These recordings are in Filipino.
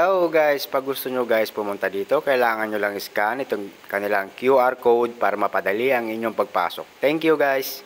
Hello guys, pag gusto nyo guys pumunta dito, kailangan nyo lang scan itong kanilang QR code para mapadali ang inyong pagpasok. Thank you guys!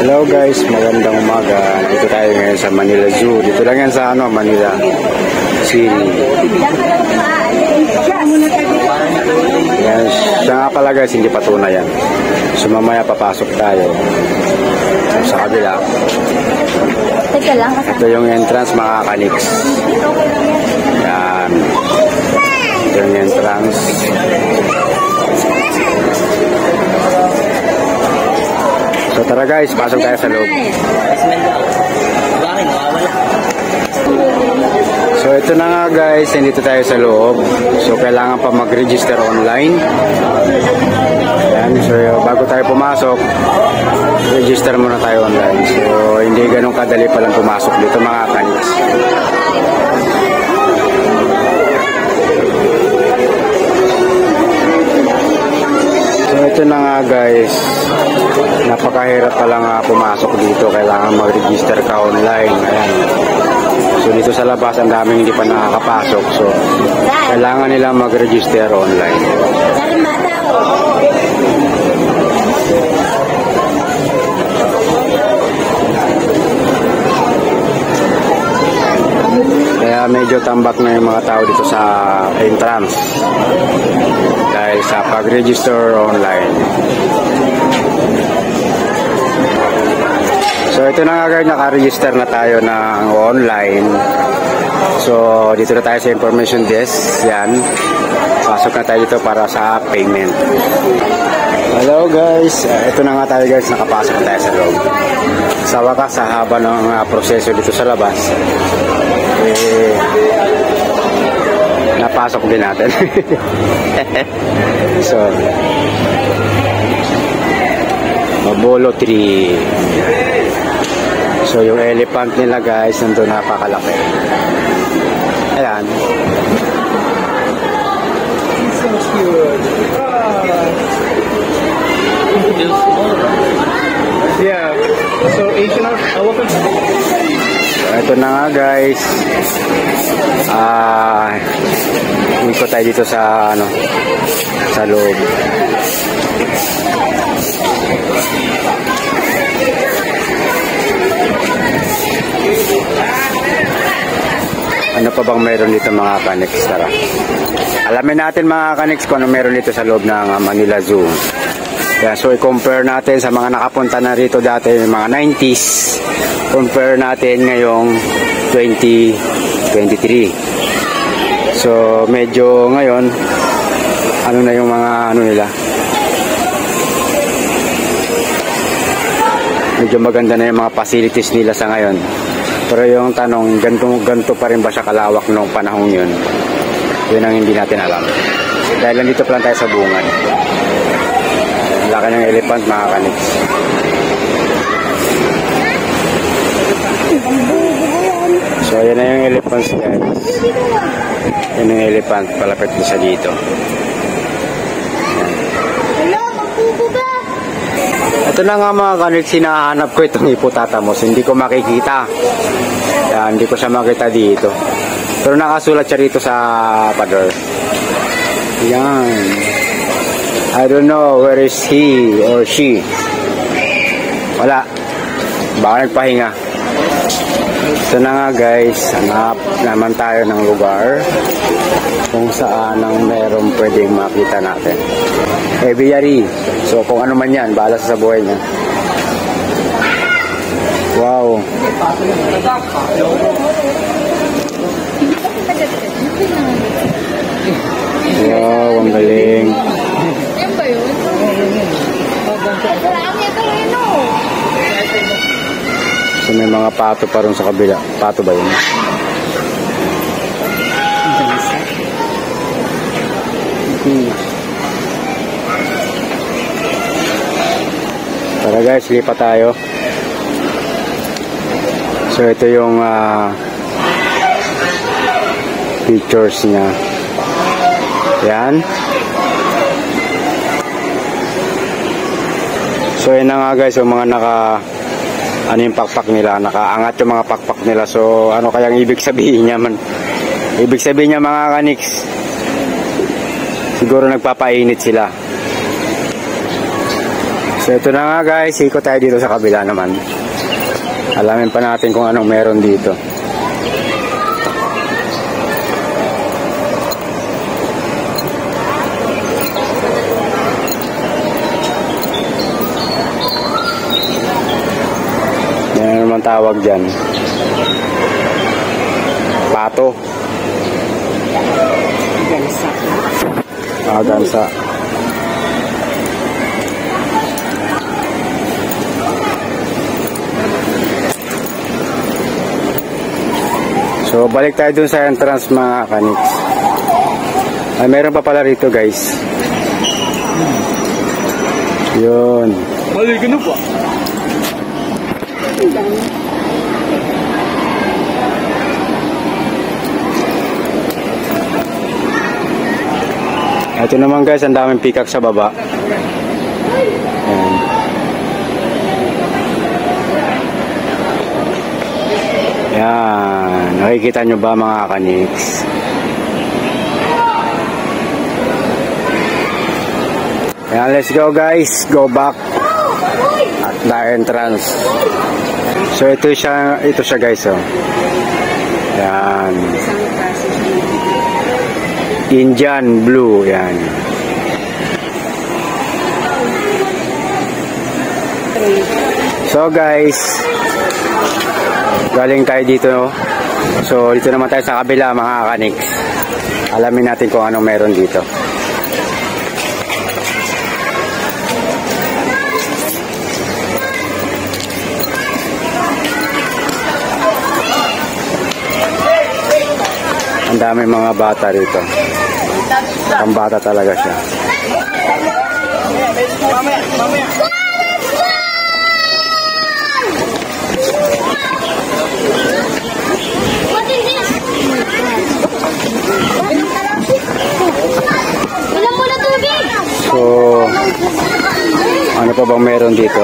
Hello guys, magandang umaga. Dito tayo ngayon sa Manila Zoo. Dito lang yan sa Manila City. Yan, siya nga pala guys, hindi patunay yan. So mamaya papasok tayo sa kabila. Ito yung entrance mga kaniks. Yan. Ito yung entrance. So tara guys, pasok tayo sa loob. So ito na nga guys, nandito tayo sa loob. So kailangan pa mag-register online. Yan, so bago tayo pumasok, register muna tayo online. So hindi ganun kadali palang pumasok dito mga kaniks. So ito na nga guys, napakahirap palang pumasok dito. Kailangan mag-register ka online. Ayan. So dito sa labas ang daming hindi pa nakakapasok. So kailangan nila mag-register online. Kaya medyo tambak na yung mga tao dito sa entrance dahil sa pag-register online. So ito na nga guys, naka-register na tayo ng online. So dito na tayo sa information desk. Yan, pasok na tayo dito para sa payment. Hello guys, ito na nga tayo guys, nakapasok na tayo sa loob. Sa wakas, sa haba ng proseso dito sa labas, napasok din natin. So Mabolo 3. So yung elephant nila guys, nandun napakalaki. Ayan. So cute. Yeah. So Asian elephant. Ito na nga guys. Ikot tayo dito sa sa loob. Ano pa bang meron dito mga kaniks? Tara. Alamin natin mga kaniks kung ano meron dito sa loob ng Manila Zoo. Yeah, so i-compare natin sa mga nakapunta na rito dati, mga 90s. Compare natin ngayong 2023. So medyo ngayon, ano na yung mga nila. Medyo maganda na yung mga facilities nila sa ngayon. Pero yung tanong, ganito pa rin ba siya kalawak noong panahon yun? Yun ang hindi natin alam. Dahil nandito pa lang tayo sa bungan. Laki ng elephant mga kaniks. So yan na yung elephants guys. Yan yung elephant, palapit na siya dito. Ito na nga mga kaniks, hinahanap ko itong hippopotamus. Hindi ko makikita. Yan, hindi ko siya makita dito. Pero nakasulat siya rito sa pader. Yan. I don't know where is he or she. Wala. Baka nagpahinga. Ito na nga guys, hanap naman tayo ng lugar kung saan ang meron pwedeng makita natin. Aviary. So kung ano man yan, bahala sa buhay niya. Wow. Wow, ang galing. Yan ba yun? So may mga pato pa rin sa kabila. Pato ba yun? Tara guys, lipat tayo. So ito yung pictures niya. Yan. So yun na nga guys, yung mga ano yung pakpak nila, nakaangat yung mga pakpak nila. So ano kayang ibig sabihin niya man? Ibig sabihin niya mga kaniks, siguro nagpapainit sila. So ito na nga guys, ikot tayo dito sa kabila naman. Alamin pa natin kung anong meron dito. Yan naman tawag dyan. Pato. Gansa. Gansa. So balik tayo dun sa entrance mga kaniks. Ay meron pa pala rito guys. Yun. Mali ka na pa. Ito naman guys, ang daming peacock sa baba. Ayan. Yan, nakikita nyo ba mga kaniks? Yan, let's go guys, go back at the entrance. So ito siya guys, oh. Yan. Indian blue, yan. So guys, galing tayo dito, no? So dito naman tayo sa kabila mga kaniks. Alamin natin kung anong meron dito. Ang dami mga bata rito. Pambata talaga siya. So, ano pa bang meron dito?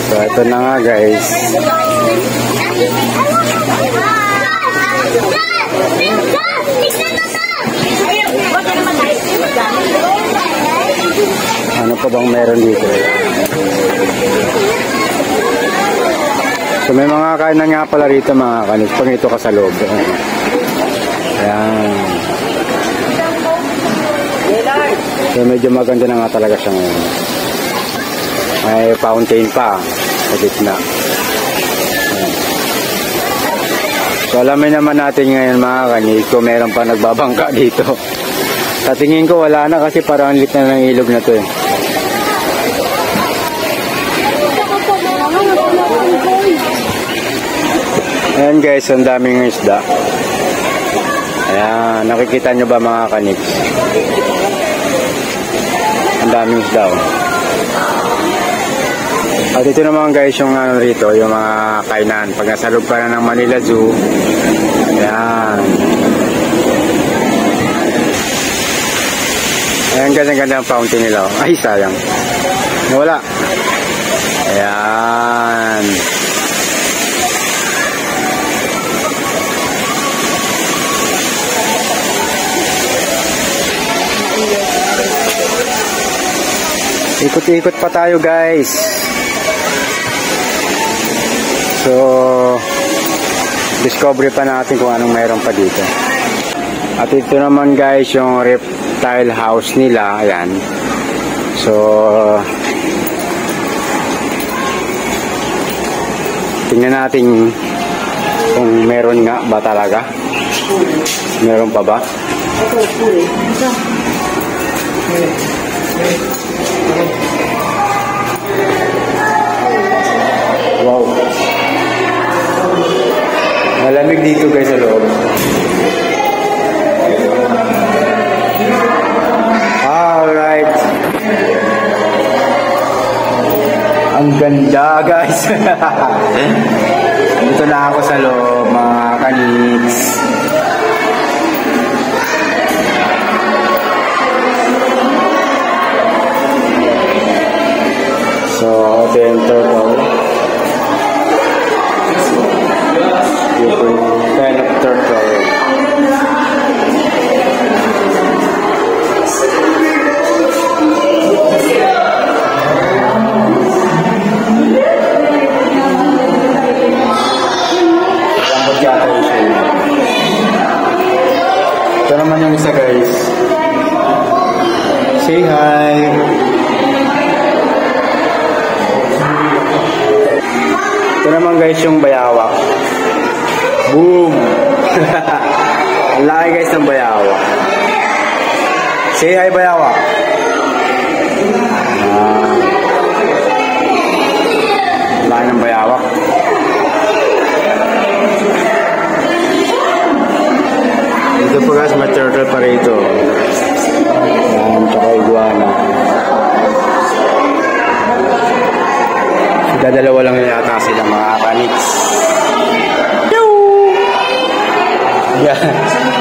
So, ito na nga guys. Ano pa bang meron dito? So, may mga kainan nga pala rito mga kanis. Pag ito ka sa loob. Ayan. So, medyo maganda na nga talaga siya ngayon. May fountain pa sa gitna. Ayan. So alamin naman natin ngayon mga kanis kung meron pa nagbabangka dito. Sa tingin ko wala na kasi parang lit na ng ilog na to eh. Ayan guys, ang daming isda. Ayan, nakikita nyo ba mga kanis? Ang daming isda oh. At ito naman guys yung ano rito, yung mga kainan. Pag nasa loob ka na ng Manila Zoo, ayan. Ayan guys, ang ganda ng fountain nila. Ay, sayang. Wala. Ayan. Ikot-ikot pa tayo guys. So, discovery pa natin kung anong meron pa dito. At ito naman guys, yung reptile house nila. Ayan. So, tingnan natin kung meron nga ba talaga. Meron pa ba? Wow. Malamig dito guys sa loob. Alright. Ang ganda guys. Dito na ako sa loob mga kaniks. So ito yung turtle. Different kind of turtle. Ito naman yung isa guys. Say hi. Ito naman guys yung bayawak. Boom. Ang laki guys ng bayawak. Say hi bayawak. Ang laki ng bayawak. Ito po guys, may turtle pa rito. Tsaka iguana. Dalawa lang yata sila mga kaniks.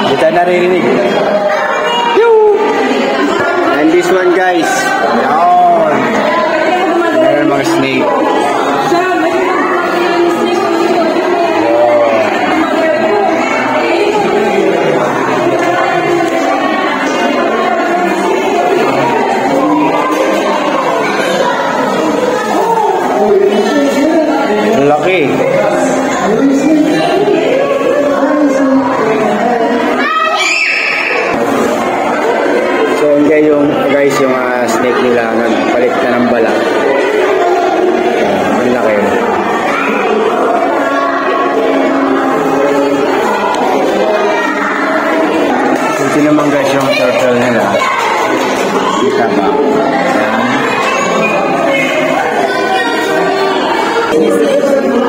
Kita naririnig. And this one guys. Yan. Meron mga snake. Laki. So yung guys yung snake nila palit na ng balat. Ang laki. Ito naman guys yung turtle nila. Kita ba?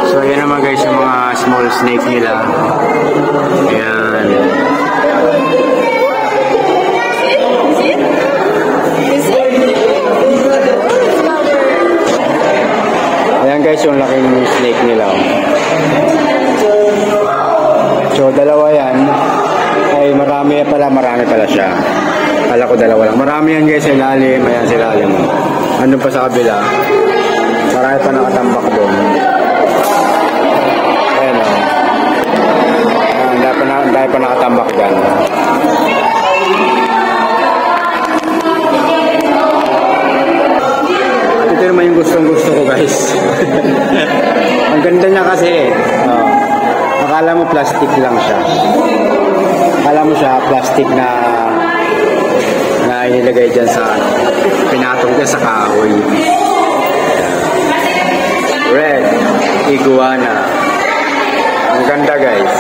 So yan naman guys yung mga small snake nila. Ayan. Ayan guys yung laking snake nila. So dalawa yan. Ay marami pala siya. Kala ko dalawa lang. Marami yan guys sa ilalim. Ayan sa ilalim. Ano pa sa kabila? Marami pa nakatambak doon. Ayan o. Dahil pa nakatambak dyan. Ito naman yung gustong-gusto ko guys. Ang ganda niya kasi. Akala mo plastic lang siya. Akala mo siya plastic na inilagay dyan sa pinatong dyan sa kahoy. Red iguana. Ang ganda guys.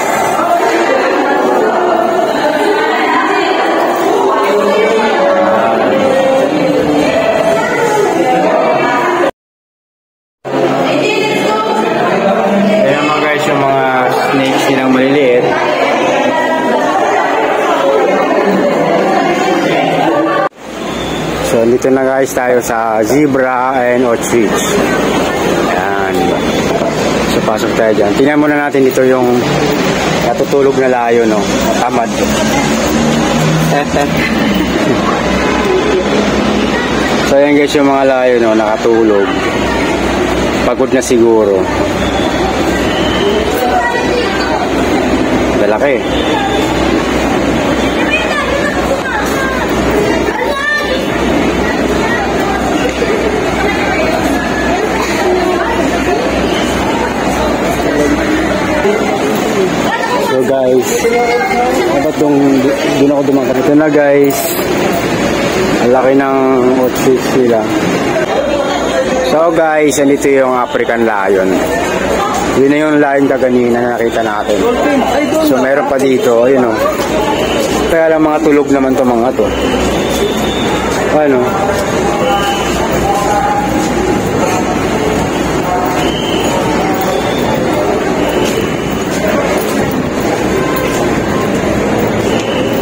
Ayan mga guys yung mga snakes nilang maliliit. So dito na guys tayo sa zebra and ostrich. Ayan. So pasok tayo dyan. Tingnan muna natin dito yung natutulog na layo, no? Tamad. So ayan guys yung mga layo, no? Nakatulog. Pagod na siguro. Lalaki. So guys, dapat doon ako dumagat. Ito na guys, ang laki ng ostrich sila. So guys, andito yung African lion. Yun na yung lion kaganina na nakita natin. So meron pa dito, ayun o. Kaya lang mga tulog naman to mga to. Ano?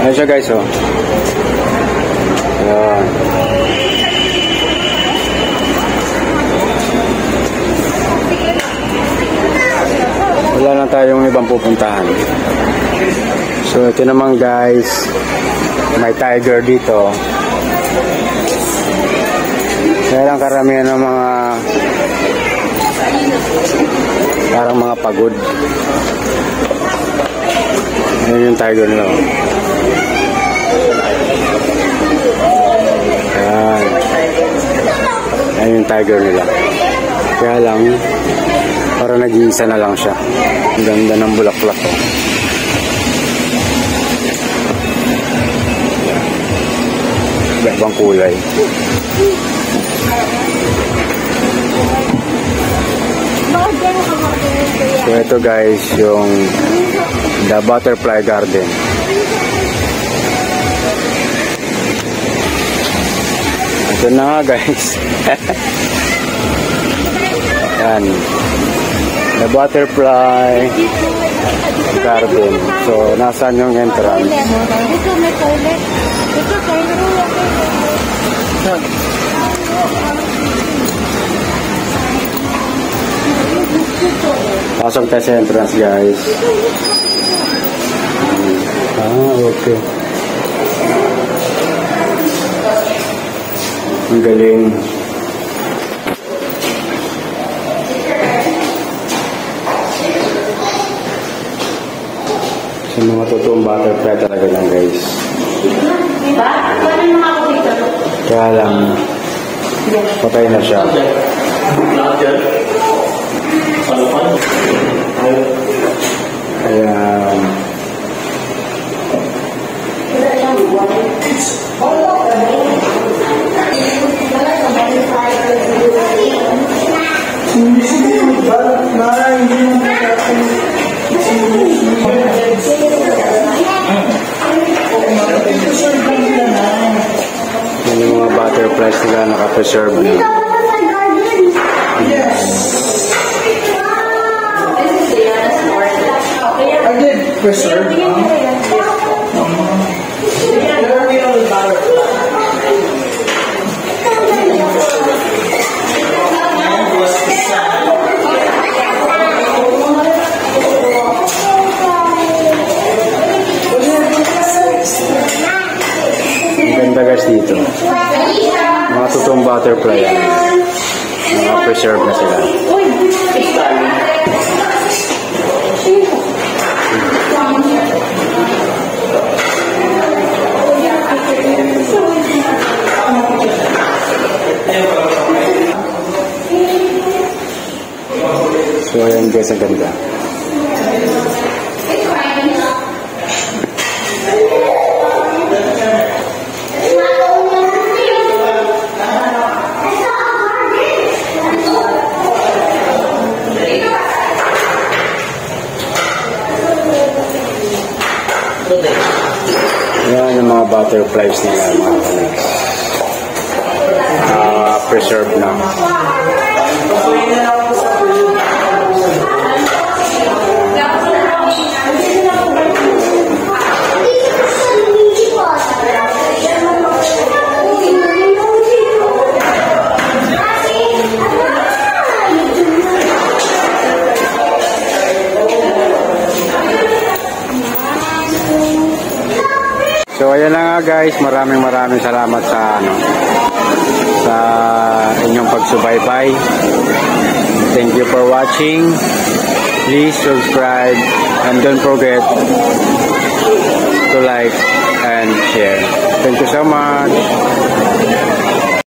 Ayan siya guys, oh. Ayan. magandang pupuntahan. So ito naman guys, may tiger dito. Kaya lang karamihan ng mga parang mga pagod. Ayan yung tiger nila. Ayan. Ayan yung tiger nila. Kaya lang, parang nag-iisa na lang siya. Ang ganda ng bulaklak. Ibang kulay. So ito guys, yung The Butterfly Garden. Ito na nga guys. Yan. The Butterfly Garden. So nasaan yung entrance? Ito may toilet. Ito toilet. Pasok tayo sa entrance guys. Okay. Ang galing. Sa mga totoong butterfly talaga lang guys. Kaya lang, patay na siya. Ayan. Yung mga butterflies nila naka-preserve na. I did preserve. Ganda guys dito. Mga totoong butterfly yan. Mga preserve na sila. So ayan guys, ang ganda. Yan yung mga butterflies nila, mga kaniks. Preserved na. So ayan na nga guys, maraming salamat sa sa inyong pagsubaybay. Thank you for watching. Please subscribe and don't forget to like and share. Thank you so much.